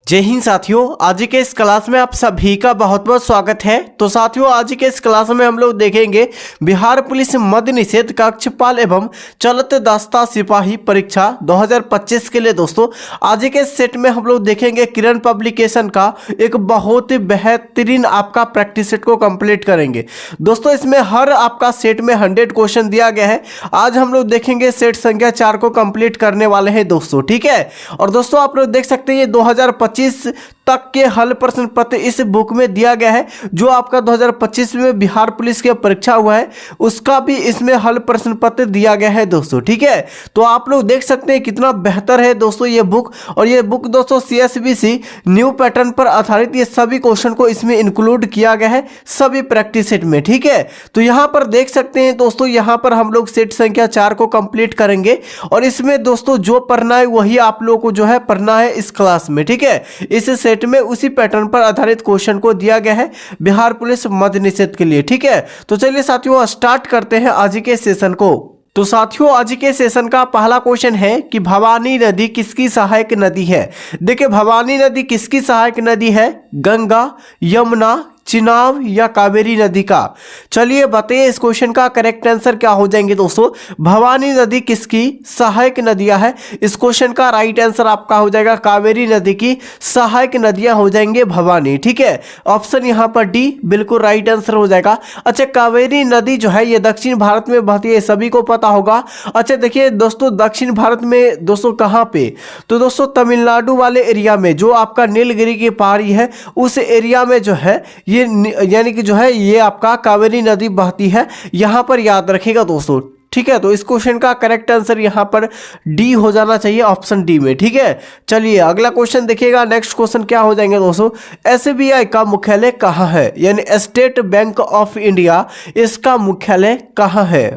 जय हिंद साथियों, आज के इस क्लास में आप सभी का बहुत बहुत स्वागत है। तो साथियों, आज के इस क्लास में हम लोग देखेंगे बिहार पुलिस मद्य निषेध कक्षपाल एवं चलत दस्ता सिपाही परीक्षा 2025 के लिए दोस्तों आज के इस सेट में हम लोग देखेंगे किरण पब्लिकेशन का एक बहुत ही बेहतरीन आपका प्रैक्टिस सेट को कंप्लीट करेंगे। दोस्तों इसमें हर आपका सेट में 100 क्वेश्चन दिया गया है। आज हम लोग देखेंगे सेट संख्या 4 को कंप्लीट करने वाले हैं दोस्तों, ठीक है। और दोस्तों आप लोग देख सकते हैं ये 2025 तक के हल प्रश्न पत्र इस बुक में दिया गया है। जो आपका 2025 में बिहार पुलिस की परीक्षा हुआ है उसका भी इसमें हल प्रश्न पत्र दिया गया है दोस्तों, ठीक है। तो आप लोग देख सकते हैं कितना बेहतर है दोस्तों ये बुक। और ये बुक दोस्तों CSBC न्यू पैटर्न पर आधारित ये सभी क्वेश्चन को इसमें इंक्लूड किया गया है सभी प्रैक्टिस सेट में, ठीक है। तो यहाँ पर देख सकते हैं दोस्तों, यहाँ पर हम लोग सेट संख्या 4 को कंप्लीट करेंगे और इसमें दोस्तों जो पढ़ना है वही आप लोगों को जो है पढ़ना है इस क्लास में, ठीक है। इस सेट में उसी पैटर्न पर आधारित क्वेश्चन को दिया गया है बिहार पुलिस मद्य निषेध के लिए, ठीक है। तो चलिए साथियों स्टार्ट करते हैं आज के सेशन को। तो साथियों आज के सेशन का पहला क्वेश्चन है कि भवानी नदी किसकी सहायक नदी है। देखिए भवानी नदी किसकी सहायक नदी है, गंगा, यमुना, चिनाब या कावेरी नदी का। चलिए बताइए इस क्वेश्चन का करेक्ट आंसर क्या हो जाएंगे दोस्तों। भवानी नदी किसकी सहायक नदियां है, इस क्वेश्चन का राइट आंसर आपका हो जाएगा कावेरी नदी की सहायक नदियां हो जाएंगे भवानी, ठीक है। ऑप्शन यहाँ पर डी बिल्कुल राइट आंसर हो जाएगा। अच्छा कावेरी नदी जो है ये दक्षिण भारत में बहती है, सभी को पता होगा। अच्छा देखिए दोस्तों दक्षिण भारत में दोस्तों कहाँ पे, तो दोस्तों तमिलनाडु वाले एरिया में जो आपका नीलगिरी की पहाड़ी है उस एरिया में जो है ये यानी कि जो है ये आपका कावेरी नदी बहती है, यहां पर याद रखिएगा दोस्तों, ठीक है। तो इस क्वेश्चन का करेक्ट आंसर यहां पर डी हो जाना चाहिए ऑप्शन डी में, ठीक है। चलिए अगला क्वेश्चन देखिएगा। नेक्स्ट क्वेश्चन क्या हो जाएंगे दोस्तों, SBI का मुख्यालय कहां है, यानी स्टेट बैंक ऑफ इंडिया इसका मुख्यालय कहां है।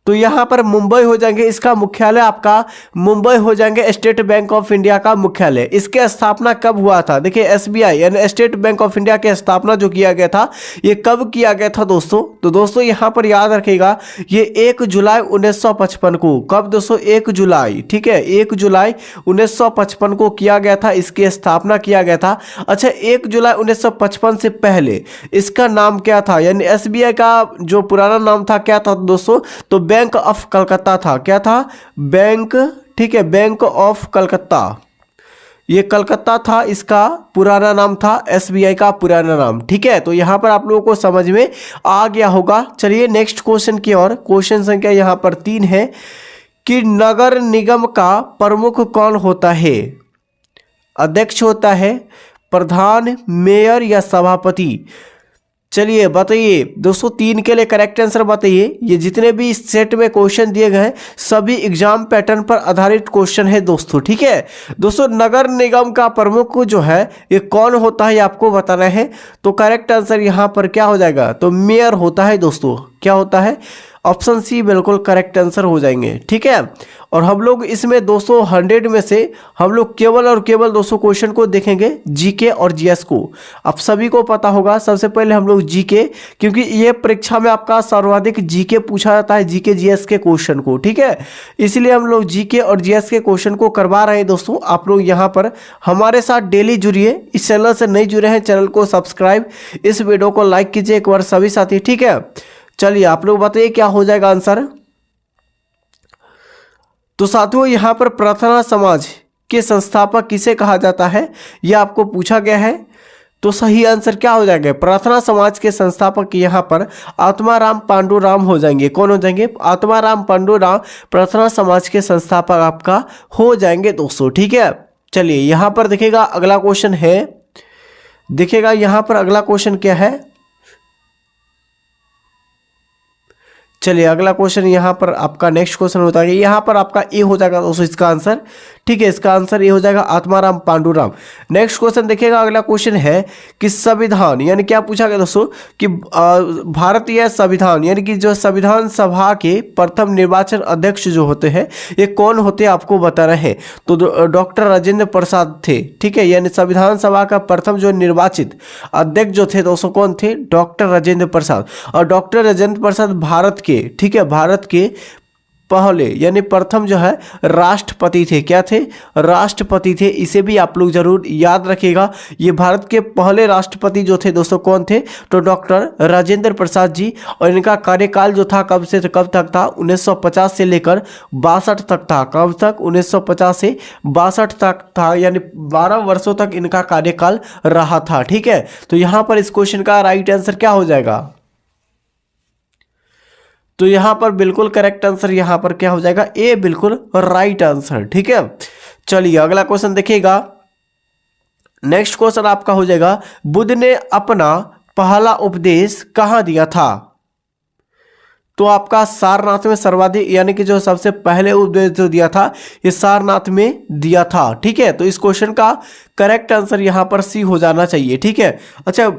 तो यहाँ पर मुंबई हो जाएंगे, इसका मुख्यालय आपका मुंबई हो जाएंगे स्टेट बैंक ऑफ इंडिया का मुख्यालय। इसके स्थापना कब हुआ था, देखिए SBI यानी स्टेट बैंक ऑफ इंडिया की स्थापना जो किया गया था ये कब किया गया था दोस्तों। तो दोस्तों यहाँ पर याद रखिएगा ये 1 जुलाई 1955 को, कब दोस्तों 1 जुलाई, ठीक है 1 जुलाई 1955 को किया गया था, इसकी स्थापना किया गया था। अच्छा 1 जुलाई 1955 से पहले इसका नाम क्या था, यानी SBI का जो पुराना नाम था क्या था दोस्तों, तो बैंक ऑफ कलकत्ता था। क्या था, बैंक, ठीक है बैंक ऑफ कलकत्ता, ये कलकत्ता था इसका पुराना नाम था, SBI का पुराना नाम, ठीक है। तो यहां पर आप लोगों को समझ में आ गया होगा। चलिए नेक्स्ट क्वेश्चन की ओर। क्वेश्चन संख्या यहां पर 3 है कि नगर निगम का प्रमुख कौन होता है, अध्यक्ष होता है, प्रधान, मेयर या सभापति। चलिए बताइए दोस्तों 3 के लिए करेक्ट आंसर बताइए। ये जितने भी इस सेट में क्वेश्चन दिए गए हैं सभी एग्जाम पैटर्न पर आधारित क्वेश्चन है दोस्तों, ठीक है। दोस्तों नगर निगम का प्रमुख जो है ये कौन होता है ये आपको बताना है। तो करेक्ट आंसर यहाँ पर क्या हो जाएगा, तो मेयर होता है दोस्तों, क्या होता है, ऑप्शन सी बिल्कुल करेक्ट आंसर हो जाएंगे, ठीक है। और हम लोग इसमें दोस्तों 100 में से हम लोग केवल और केवल दोस्तों क्वेश्चन को देखेंगे जीके और जीएस को। आप सभी को पता होगा सबसे पहले हम लोग जीके, क्योंकि ये परीक्षा में आपका सर्वाधिक जीके पूछा जाता है, जीके जीएस के क्वेश्चन को, ठीक है। इसलिए हम लोग जीके और जीएस के क्वेश्चन को करवा रहे हैं दोस्तों। आप लोग यहाँ पर हमारे साथ डेली जुड़िए। इस चैनल से नहीं जुड़े हैं चैनल को सब्सक्राइब, इस वीडियो को लाइक कीजिए एक बार सभी साथी, ठीक है। चलिए आप लोग बताइए क्या हो जाएगा आंसर। तो साथियों यहाँ पर प्रार्थना समाज के संस्थापक किसे कहा जाता है यह आपको पूछा गया है। तो सही आंसर क्या हो जाएगा, प्रार्थना समाज के संस्थापक यहाँ पर आत्माराम पांडुराम हो जाएंगे। कौन हो जाएंगे, आत्माराम पांडुराम प्रार्थना समाज के संस्थापक आपका हो जाएंगे दोस्तों, ठीक है। चलिए यहाँ पर देखिएगा अगला क्वेश्चन है, देखिएगा यहाँ पर अगला क्वेश्चन क्या है। चलिए अगला क्वेश्चन यहाँ पर आपका नेक्स्ट क्वेश्चन होता है, यहाँ पर आपका ए हो जाएगा दोस्तों इसका आंसर, ठीक है। इसका आंसर ए हो जाएगा आत्माराम पांडुराम। नेक्स्ट क्वेश्चन देखिएगा अगला क्वेश्चन है कि संविधान यानी क्या पूछा गया दोस्तों कि भारतीय संविधान यानी कि जो संविधान सभा के प्रथम निर्वाचन अध्यक्ष जो होते हैं ये कौन होते हैं आपको बता रहे हैं। तो डॉक्टर राजेंद्र प्रसाद थे, ठीक है। यानी संविधान सभा का प्रथम जो निर्वाचित अध्यक्ष जो थे दोस्तों कौन थे, डॉक्टर राजेंद्र प्रसाद। और डॉक्टर राजेंद्र प्रसाद भारत के, ठीक है, भारत के पहले यानी प्रथम जो है राष्ट्रपति थे। क्या थे? राष्ट्रपति थे। इसे भी आप लोग जरूर याद रखिएगा। ये भारत के पहले राष्ट्रपति जो थे दोस्तों कौन थे? तो डॉक्टर राजेंद्र प्रसाद जी। और इनका कार्यकाल जो था कब से कब तक था? 1950 से लेकर 62 तक था। कब तक? 1950 से 62 तक था, यानी 12 वर्षों तक इनका कार्यकाल रहा था। ठीक है, तो यहां पर इस क्वेश्चन का राइट आंसर क्या हो जाएगा? तो यहां पर बिल्कुल करेक्ट आंसर यहां पर क्या हो जाएगा? ए बिल्कुल राइट आंसर। ठीक है, चलिए अगला क्वेश्चन देखिएगा। नेक्स्ट क्वेश्चन आपका हो जाएगा, बुद्ध ने अपना पहला उपदेश कहां दिया था? तो आपका सारनाथ में सर्वाधिक, यानी कि जो सबसे पहले उपदेश जो दिया था ये सारनाथ में दिया था। ठीक है, तो इस क्वेश्चन का करेक्ट आंसर यहां पर सी हो जाना चाहिए। ठीक है, अच्छा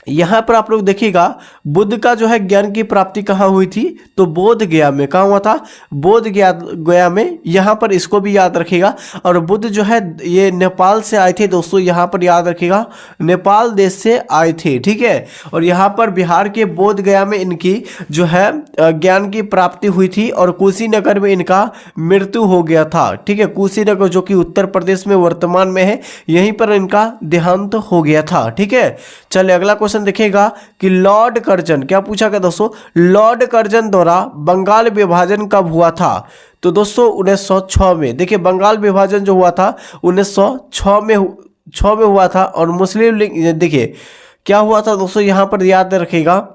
यहाँ पर आप लोग देखिएगा बुद्ध का जो है ज्ञान की प्राप्ति कहाँ हुई थी? तो बोध गया में। कहाँ हुआ था? बोध गया में। यहाँ पर इसको भी याद रखिएगा। और बुद्ध जो है ये नेपाल से आए थे दोस्तों, यहाँ पर याद रखिएगा नेपाल देश से आए थे। ठीक है, और यहाँ पर बिहार के बोध गया में इनकी जो है ज्ञान की प्राप्ति हुई थी और कुशीनगर में इनका मृत्यु हो गया था। ठीक है, कुशीनगर जो कि उत्तर प्रदेश में वर्तमान में है, यहीं पर इनका देहांत हो गया था। ठीक है, चलिए अगला क्वेश्चन देखिएगा कि लॉर्ड कर्जन, क्या पूछा गया दोस्तों? लॉर्ड कर्जन द्वारा बंगाल विभाजन कब हुआ था? तो दोस्तों 1906 में। देखिए बंगाल विभाजन जो हुआ था 1906 में हुआ था। और मुस्लिम लीग, देखिए क्या हुआ था दोस्तों, यहां पर याद रखिएगा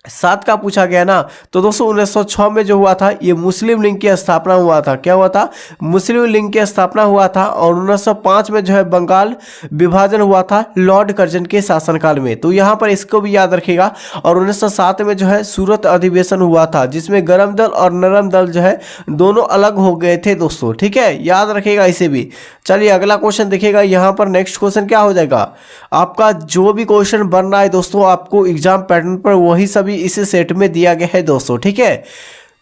7 का पूछा गया ना। तो दोस्तों 1906 में जो हुआ था ये मुस्लिम लीग की स्थापना हुआ था। क्या हुआ था? मुस्लिम लीग की स्थापना हुआ था। और 1905 में जो है बंगाल विभाजन हुआ था लॉर्ड कर्जन के शासनकाल में। तो यहाँ पर इसको भी याद रखिएगा। और 1907 में जो है सूरत अधिवेशन हुआ था, जिसमें गरम दल और नरम दल जो है दोनों अलग हो गए थे दोस्तों। ठीक है, याद रखिएगा इसे भी। चलिए अगला क्वेश्चन देखिएगा। यहाँ पर नेक्स्ट क्वेश्चन क्या हो जाएगा? आपका जो भी क्वेश्चन बन रहा है दोस्तों आपको एग्जाम पैटर्न पर वही सभी इस सेट में दिया गया है दोस्तों। ठीक है,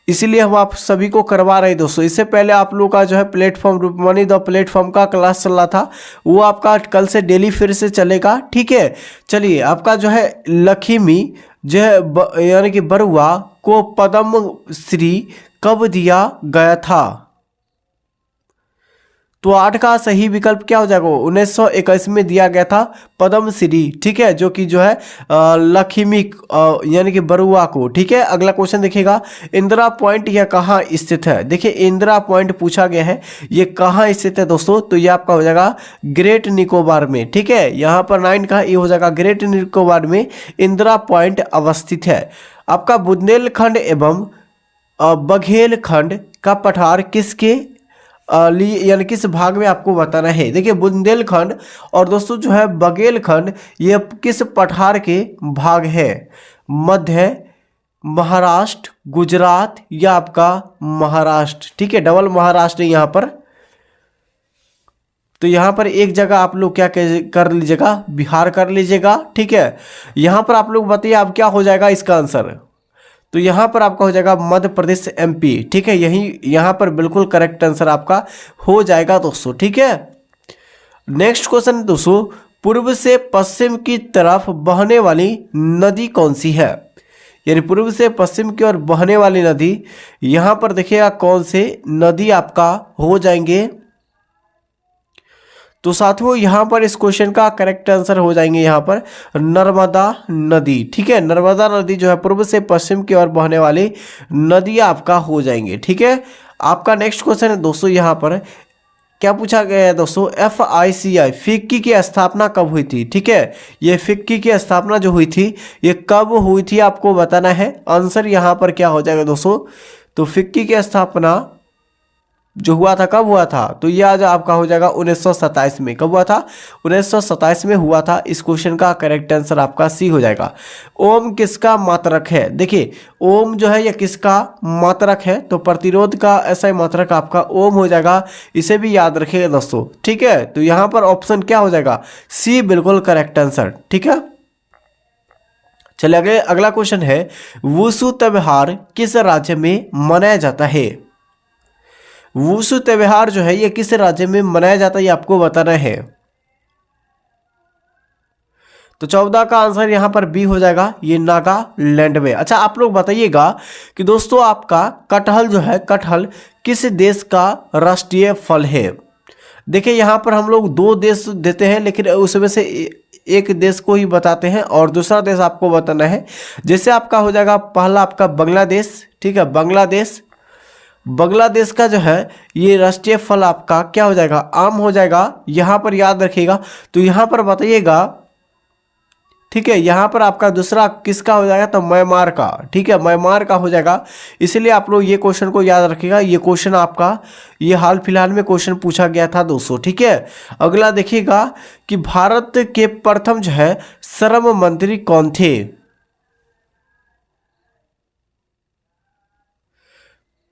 इसीलिए हम आप सभी को करवा रहे हैं दोस्तों। इससे पहले आप लोग का जो है प्लेटफॉर्म रूपमनी द प्लेटफॉर्म का क्लास चल रहा था, वो आपका कल से डेली फिर से चलेगा। ठीक है, चलिए आपका जो है लक्ष्मी जो है यानी कि बरुआ को पद्म श्री कब दिया गया था? तो 8 का सही विकल्प क्या हो जाएगा? 1921 में दिया गया था पद्मश्री। ठीक है, जो कि जो है लक्ष्मी यानी कि बरुआ को। ठीक है, अगला क्वेश्चन देखिएगा, इंदिरा पॉइंट यह कहाँ स्थित है? देखिए इंदिरा पॉइंट पूछा गया है, ये कहाँ स्थित है दोस्तों? तो ये आपका हो जाएगा ग्रेट निकोबार में। ठीक है, यहाँ पर 9 का ये हो जाएगा ग्रेट निकोबार में इंदिरा पॉइंट अवस्थित है। आपका बुंदेलखंड एवं बघेलखंड का पठार किसके यानी किस भाग में आपको बताना है? देखिए बुंदेलखंड और दोस्तों जो है बघेलखंड ये किस पठार के भाग है? मध्य, महाराष्ट्र, गुजरात या आपका महाराष्ट्र। ठीक है, डबल महाराष्ट्र यहाँ पर। तो यहाँ पर एक जगह आप लोग क्या कर लीजिएगा? बिहार कर लीजिएगा। ठीक है, यहाँ पर आप लोग बताइए अब क्या हो जाएगा इसका आंसर? तो यहाँ पर आपका हो जाएगा मध्य प्रदेश एमपी। ठीक है, यहाँ पर बिल्कुल करेक्ट आंसर आपका हो जाएगा दोस्तों। ठीक है, नेक्स्ट क्वेश्चन दोस्तों, पूर्व से पश्चिम की तरफ बहने वाली नदी कौन सी है? यानी पूर्व से पश्चिम की ओर बहने वाली नदी, यहाँ पर देखिएगा कौन से नदी आपका हो जाएंगे? तो साथियों यहाँ पर इस क्वेश्चन का करेक्ट आंसर हो जाएंगे यहाँ पर नर्मदा नदी। ठीक है, नर्मदा नदी जो है पूर्व से पश्चिम की ओर बहने वाली नदी आपका हो जाएंगे। ठीक है, आपका नेक्स्ट क्वेश्चन है दोस्तों, यहाँ पर क्या पूछा गया है दोस्तों? FICI फिक्की की स्थापना कब हुई थी? ठीक है, ये फिक्की की स्थापना जो हुई थी ये कब हुई थी आपको बताना है। आंसर यहाँ पर क्या हो जाएगा दोस्तों? तो फिक्की की स्थापना जो हुआ था कब हुआ था? तो ये आज आपका हो जाएगा 1927 में। कब हुआ था? 1927 में हुआ था। इस क्वेश्चन का करेक्ट आंसर आपका सी हो जाएगा। ओम किसका मात्रक है? देखिए ओम जो है ये किसका मात्रक है? तो प्रतिरोध का ऐसा ही मात्रक आपका ओम हो जाएगा। इसे भी याद रखिएगा दोस्तों। ठीक है, तो यहाँ पर ऑप्शन क्या हो जाएगा? सी बिल्कुल करेक्ट आंसर। ठीक है, चलिए अगला क्वेश्चन है, वुशु त्योहार किस राज्य में मनाया जाता है? वुशु त्योहार जो है ये किस राज्य में मनाया जाता है ये आपको बताना है। तो 14 का आंसर यहाँ पर बी हो जाएगा, ये नागालैंड में। अच्छा आप लोग बताइएगा कि दोस्तों आपका कटहल जो है, कटहल किस देश का राष्ट्रीय फल है। देखिए यहाँ पर हम लोग 2 देश देते हैं, लेकिन उसमें से एक देश को ही बताते हैं और दूसरा देश आपको बताना है। जैसे आपका हो जाएगा पहला आपका बांग्लादेश, ठीक है, बांग्लादेश। बांग्लादेश का जो है ये राष्ट्रीय फल आपका क्या हो जाएगा, आम हो जाएगा। यहाँ पर याद रखिएगा। तो यहाँ पर बताइएगा, ठीक है, यहाँ पर आपका दूसरा किसका हो जाएगा, तो म्यांमार का, ठीक है, म्यांमार का हो जाएगा। इसलिए आप लोग ये क्वेश्चन को याद रखिएगा। ये क्वेश्चन आपका ये हाल फिलहाल में क्वेश्चन पूछा गया था दोस्तों, ठीक है। अगला देखिएगा कि भारत के प्रथम जो है श्रम मंत्री कौन थे।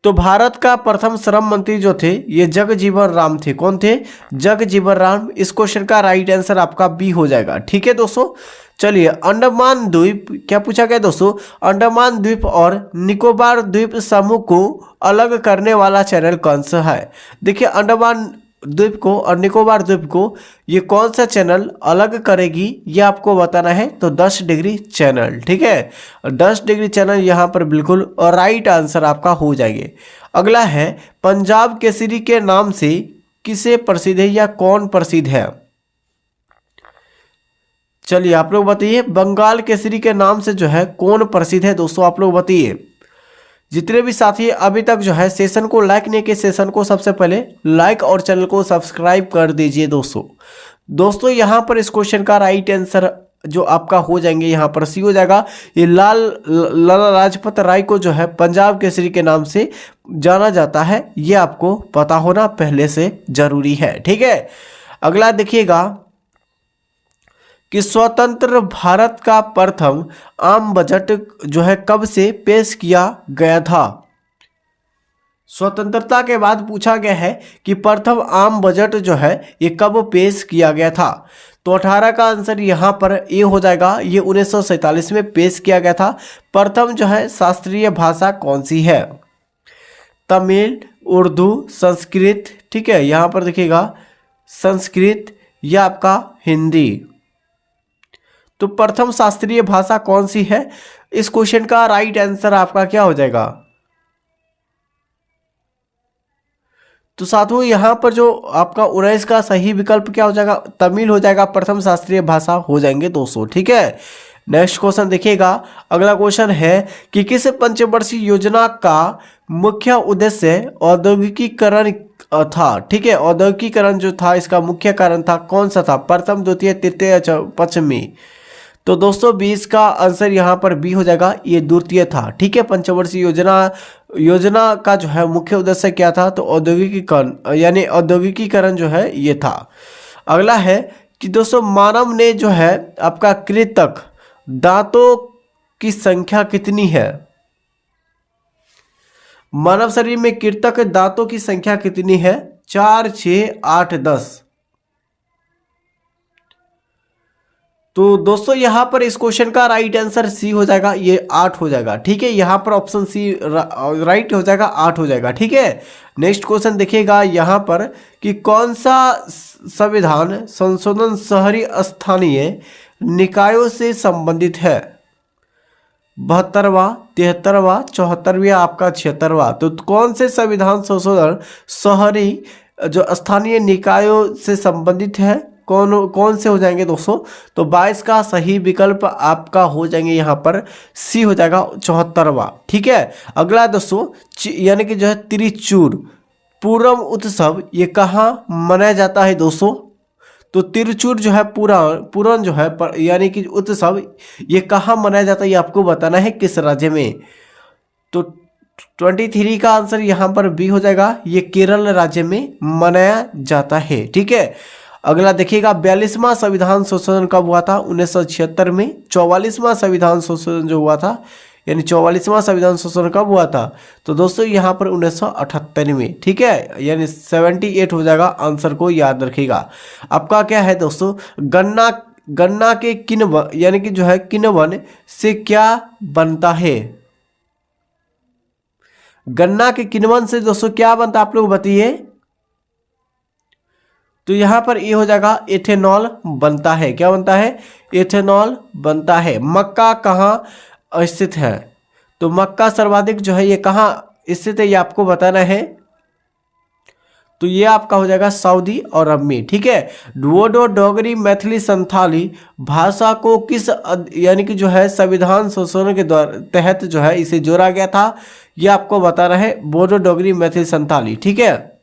तो भारत का प्रथम श्रम मंत्री जो थे ये जगजीवन राम थे। कौन थे, जगजीवन राम। इस क्वेश्चन का राइट आंसर आपका बी हो जाएगा, ठीक है दोस्तों। चलिए अंडमान द्वीप क्या पूछा गया दोस्तों, अंडमान द्वीप और निकोबार द्वीप समूह को अलग करने वाला चैनल कौन सा है। देखिए अंडमान द्वीप को और निकोबार द्वीप को ये कौन सा चैनल अलग करेगी, ये आपको बताना है। तो 10 डिग्री चैनल, ठीक है, 10 डिग्री चैनल यहाँ पर बिल्कुल और राइट आंसर आपका हो जाएंगे। अगला है पंजाब केसरी के नाम से किसे प्रसिद्ध है या कौन प्रसिद्ध है। चलिए आप लोग बताइए, बंगाल केसरी के नाम से जो है कौन प्रसिद्ध है दोस्तों, आप लोग बताइए। जितने भी साथी अभी तक जो है सेशन को लाइक नहीं किए, सेशन को सबसे पहले लाइक और चैनल को सब्सक्राइब कर दीजिए दोस्तों यहाँ पर इस क्वेश्चन का राइट आंसर जो आपका हो जाएंगे यहाँ पर सी हो जाएगा। ये लाला लाजपत राय को जो है पंजाब केसरी के नाम से जाना जाता है, ये आपको पता होना पहले से जरूरी है, ठीक है। अगला देखिएगा कि स्वतंत्र भारत का प्रथम आम बजट जो है कब से पेश किया गया था। स्वतंत्रता के बाद पूछा गया है कि प्रथम आम बजट जो है ये कब पेश किया गया था। तो 18 का आंसर यहाँ पर ए हो जाएगा, ये 1947 में पेश किया गया था। प्रथम जो है शास्त्रीय भाषा कौन सी है, तमिल, उर्दू, संस्कृत, ठीक है, यहाँ पर देखिएगा संस्कृत या आपका हिंदी। तो प्रथम शास्त्रीय भाषा कौन सी है, इस क्वेश्चन का राइट आंसर आपका क्या हो जाएगा। तो साथियों यहाँ पर जो आपका 19 का सही विकल्प क्या हो जाएगा, तमिल हो जाएगा, प्रथम शास्त्रीय भाषा हो जाएंगे दोस्तों, ठीक है। नेक्स्ट क्वेश्चन देखिएगा। अगला क्वेश्चन है कि किस पंचवर्षीय योजना का मुख्य उद्देश्य औद्योगिकीकरण था, ठीक है, औद्योगिकीकरण जो था इसका मुख्य कारण था, कौन सा था, प्रथम, द्वितीय, तृतीय, पश्चिमी। तो दोस्तों 20 का आंसर यहाँ पर बी हो जाएगा, ये द्वितीय था, ठीक है। पंचवर्षीय योजना का जो है मुख्य उद्देश्य क्या था, तो औद्योगिकीकरण यानी औद्योगिकीकरण जो है ये था। अगला है कि दोस्तों मानव ने जो है आपका कृतक दांतों की संख्या कितनी है। मानव शरीर में कृतक दांतों की संख्या कितनी है, 4, 6, 8, 10। तो दोस्तों यहाँ पर इस क्वेश्चन का राइट आंसर सी हो जाएगा, ये 8 हो जाएगा, ठीक है। यहाँ पर ऑप्शन सी राइट हो जाएगा, 8 हो जाएगा, ठीक है। नेक्स्ट क्वेश्चन देखिएगा यहाँ पर कि कौन सा संविधान संशोधन शहरी स्थानीय निकायों से संबंधित है, 72वां, 73वां, 74वां, आपका 76वां। तो कौन से संविधान संशोधन शहरी जो स्थानीय निकायों से संबंधित है, कौन से हो जाएंगे दोस्तों। तो 22 का सही विकल्प आपका हो जाएंगे यहाँ पर सी हो जाएगा, 74वां, ठीक है। अगला दोस्तों यानी कि जो है तिरुचूर पूरम उत्सव ये कहाँ मनाया जाता है दोस्तों। तो तिरुचूर जो है पूरन जो है यानी कि उत्सव ये कहाँ मनाया जाता है, ये आपको बताना है किस राज्य में। तो 23 का आंसर यहाँ पर बी हो जाएगा, ये केरल राज्य में मनाया जाता है, ठीक है। अगला देखिएगा 42वां संविधान संशोधन कब हुआ था, 1976 में। 44वां संविधान संशोधन जो हुआ था यानी 44वां संविधान संशोधन कब हुआ था, तो दोस्तों यहाँ पर 1978 में, ठीक है, यानी 78 हो जाएगा, आंसर को याद रखिएगा। आपका क्या है दोस्तों, गन्ना के किण्वन यानी कि जो है किण्वन से क्या बनता है। गन्ना के किण्वन से दोस्तों क्या बनता है, आप लोग बताइए। तो यहाँ पर ये हो जाएगा एथेनॉल बनता है। क्या बनता है? एथेनॉल बनता है। मक्का कहाँ स्थित है? तो मक्का सर्वाधिक जो है ये कहाँ स्थित है, ये आपको बताना है। तो ये आपका हो जाएगा सऊदी अरब में। ठीक है। बोडो, डोगरी, मैथिली, संथाली भाषा को किस यानी कि जो है संविधान संशोधन के तहत जो है इसे जोड़ा गया था, ये आपको बताना है। बोडो, डोगरी, मैथिली, संथाली। ठीक है।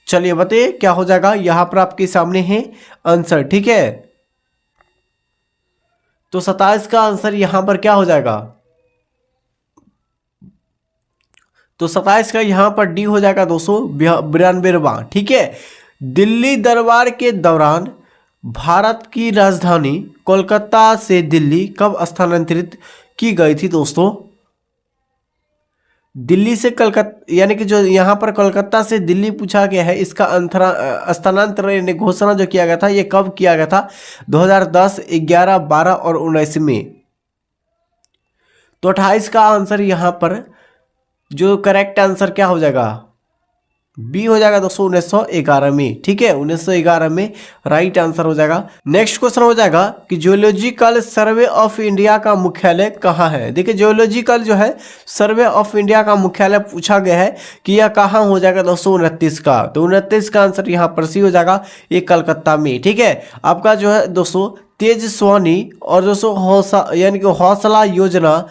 चलिए बताइए क्या हो जाएगा, यहां पर आपके सामने है आंसर। ठीक है। तो 27 का आंसर यहां पर क्या हो जाएगा? तो 27 का यहां पर डी हो जाएगा 292वां। ठीक है। दिल्ली दरबार के दौरान भारत की राजधानी कोलकाता से दिल्ली कब स्थानांतरित की गई थी दोस्तों? दिल्ली से कलकत्ता यानी कि जो यहाँ पर कोलकाता से दिल्ली पूछा गया है, इसका स्थानांतरण यानी घोषणा जो किया गया था ये कब किया गया था? 2010, 11, 12 और 19 में। तो 28 का आंसर यहाँ पर जो करेक्ट आंसर क्या हो जाएगा? बी हो जाएगा दोस्तों 1911 में। ठीक है। 1911 में राइट आंसर हो जाएगा। नेक्स्ट क्वेश्चन हो जाएगा कि जियोलॉजिकल सर्वे ऑफ इंडिया का मुख्यालय कहाँ है? देखिए जियोलॉजिकल जो है सर्वे ऑफ इंडिया का मुख्यालय पूछा गया है कि यह कहाँ हो जाएगा दोस्तों? 29 का। तो 29 का आंसर यहाँ पर सी हो जाएगा, ये कलकत्ता में। ठीक है। आपका जो है दोस्तों तेजस्वानी और दोस्तों यानी कि हौसला योजना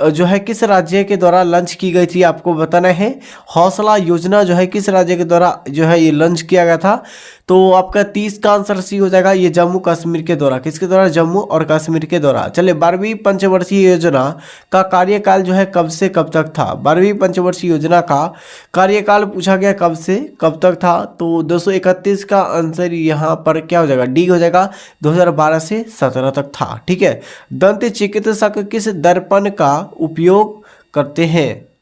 जो है किस राज्य के द्वारा लॉन्च की गई थी, आपको बताना है। हौसला योजना जो है किस राज्य के द्वारा जो है ये लॉन्च किया गया था? तो आपका 30 का आंसर सी हो जाएगा, ये जम्मू कश्मीर के द्वारा। किसके द्वारा? जम्मू और कश्मीर के द्वारा। चलिए 12वीं पंचवर्षीय योजना का कार्यकाल जो है कब से कब तक था? 12वीं पंचवर्षीय योजना का कार्यकाल पूछा गया कब से कब तक था? तो 231 का आंसर यहाँ पर क्या हो जाएगा? डी हो जाएगा, 2012 से 17 तक था। ठीक है। दंत चिकित्सक किस दर्पण का उपयोग करते हैं?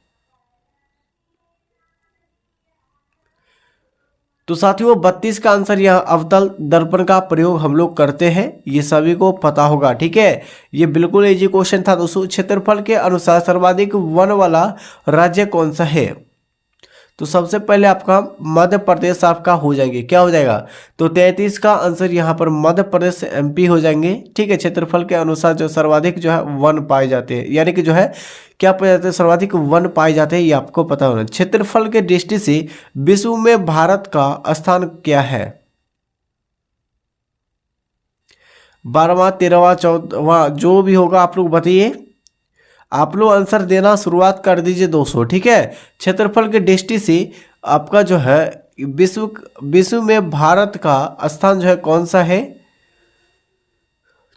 तो साथियों 32 का आंसर यहाँ अवतल दर्पण का प्रयोग हम लोग करते हैं, ये सभी को पता होगा। ठीक है। ये बिल्कुल इजी क्वेश्चन था दोस्तों। क्षेत्रफल के अनुसार सर्वाधिक वन वाला राज्य कौन सा है? तो सबसे पहले आपका मध्य प्रदेश आपका हो जाएंगे। क्या हो जाएगा? तो 33 का आंसर यहाँ पर मध्य प्रदेश एमपी हो जाएंगे। ठीक है। क्षेत्रफल के अनुसार जो सर्वाधिक जो है वन पाए जाते हैं, यानी कि जो है क्या पाए जाते हैं? सर्वाधिक वन पाए जाते हैं, ये आपको पता होना। क्षेत्रफल के दृष्टि से विश्व में भारत का स्थान क्या है? 12वां, 13वां, 14वां जो भी होगा आप लोग बताइए। आप लोग आंसर देना शुरुआत कर दीजिए दोस्तों। ठीक है। क्षेत्रफल के दृष्टि से आपका जो है विश्व में भारत का स्थान जो है कौन सा है?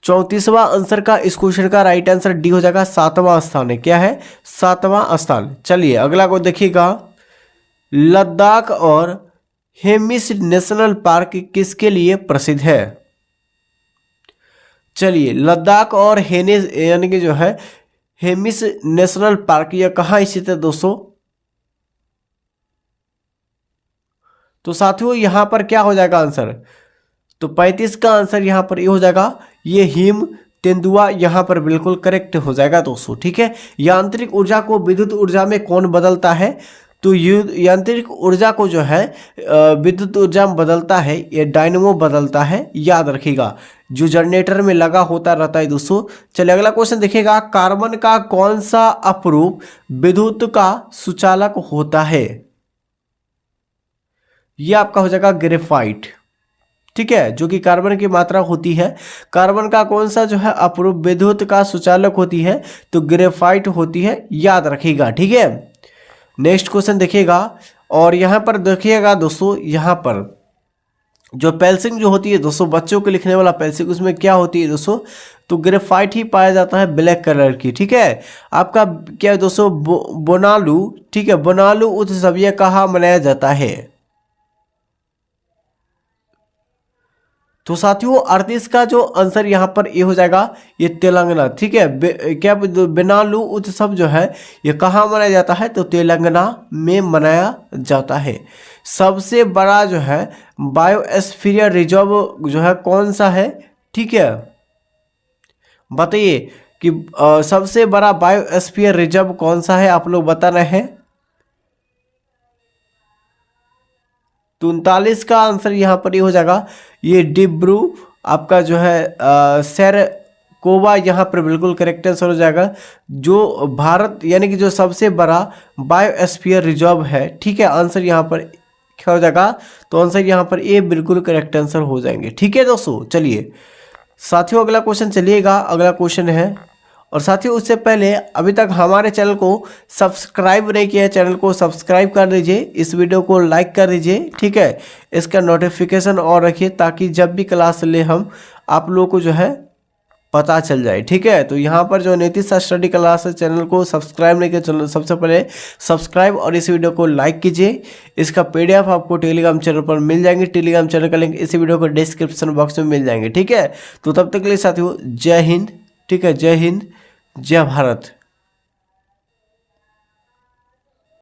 34वां आंसर का इस क्वेश्चन का राइट आंसर डी हो जाएगा, 7वां स्थान है। क्या है? 7वां स्थान। चलिए अगला को देखिएगा। लद्दाख और हेमिस नेशनल पार्क किसके लिए प्रसिद्ध है? चलिए लद्दाख और हेनिस यानी कि जो है हेमिस नेशनल पार्क यह कहाँ स्थित है दोस्तों? तो साथियों यहाँ पर क्या हो जाएगा आंसर? तो 35 का आंसर यहाँ पर ये हो जाएगा, ये हिम तेंदुआ यहाँ पर बिल्कुल करेक्ट हो जाएगा दोस्तों। ठीक है। यांत्रिक ऊर्जा को विद्युत ऊर्जा में कौन बदलता है? तो यांत्रिक ऊर्जा को जो है विद्युत ऊर्जा में बदलता है, ये डायनेमो बदलता है, याद रखिएगा, जो जनरेटर में लगा होता रहता है दोस्तों। चलिए अगला क्वेश्चन देखिएगा। कार्बन का कौन सा अपरूप विद्युत का सुचालक होता है? यह आपका हो जाएगा ग्रेफाइट। ठीक है। जो कि कार्बन की मात्रा होती है, कार्बन का कौन सा जो है अपरूप विद्युत का सुचालक होती है? तो ग्रेफाइट होती है, याद रखिएगा। ठीक है। नेक्स्ट क्वेश्चन देखिएगा। और यहाँ पर देखिएगा दोस्तों, यहाँ पर जो पेंसिल जो होती है दोस्तों, बच्चों के लिखने वाला पेंसिल, उसमें क्या होती है दोस्तों? तो ग्रेफाइट ही पाया जाता है, ब्लैक कलर की। ठीक है। आपका क्या है दोस्तों? बोनालू। ठीक है। बोनालू उत्सव यह कहाँ मनाया जाता है? तो साथियों 38 का जो आंसर यहाँ पर ये हो जाएगा, ये तेलंगाना। ठीक है। क्या बोनालू उत्सव जो है ये कहाँ मनाया जाता है? तो तेलंगाना में मनाया जाता है। सबसे बड़ा जो है बायोस्फीयर रिजर्व जो है कौन सा है? ठीक है। बताइए कि सबसे बड़ा बायोस्फीयर रिजर्व कौन सा है, आप लोग बताना है। तो 39 का आंसर यहाँ पर ये हो जाएगा, ये डिब्रू आपका जो है सैर कोवा यहाँ पर बिल्कुल करेक्ट आंसर हो जाएगा, जो भारत यानी कि जो सबसे बड़ा बायोस्फीयर रिजर्व है। ठीक है, आंसर यहाँ पर क्या हो जाएगा, तो आंसर यहाँ पर ए बिल्कुल करेक्ट आंसर हो जाएंगे। ठीक है दोस्तों, चलिए साथियों अगला क्वेश्चन चलिएगा, अगला क्वेश्चन है। और साथियों उससे पहले अभी तक हमारे चैनल को सब्सक्राइब नहीं किया है, चैनल को सब्सक्राइब कर दीजिए, इस वीडियो को लाइक कर दीजिए। ठीक है, इसका नोटिफिकेशन और रखिए ताकि जब भी क्लास ले हम आप लोगों को जो है पता चल जाए। ठीक है, तो यहाँ पर जो नीतीश स्टडी क्लास है, चैनल को सब्सक्राइब नहीं किया, चैनल सबसे पहले सब्सक्राइब और इस वीडियो को लाइक कीजिए। इसका पीडीएफ आपको टेलीग्राम चैनल पर मिल जाएंगे, टेलीग्राम चैनल का लिंक इसी वीडियो को डिस्क्रिप्शन बॉक्स में मिल जाएंगे। ठीक है, तो तब तक के लिए साथियों जय हिंद। ठीक है, जय हिंद, जय भारत।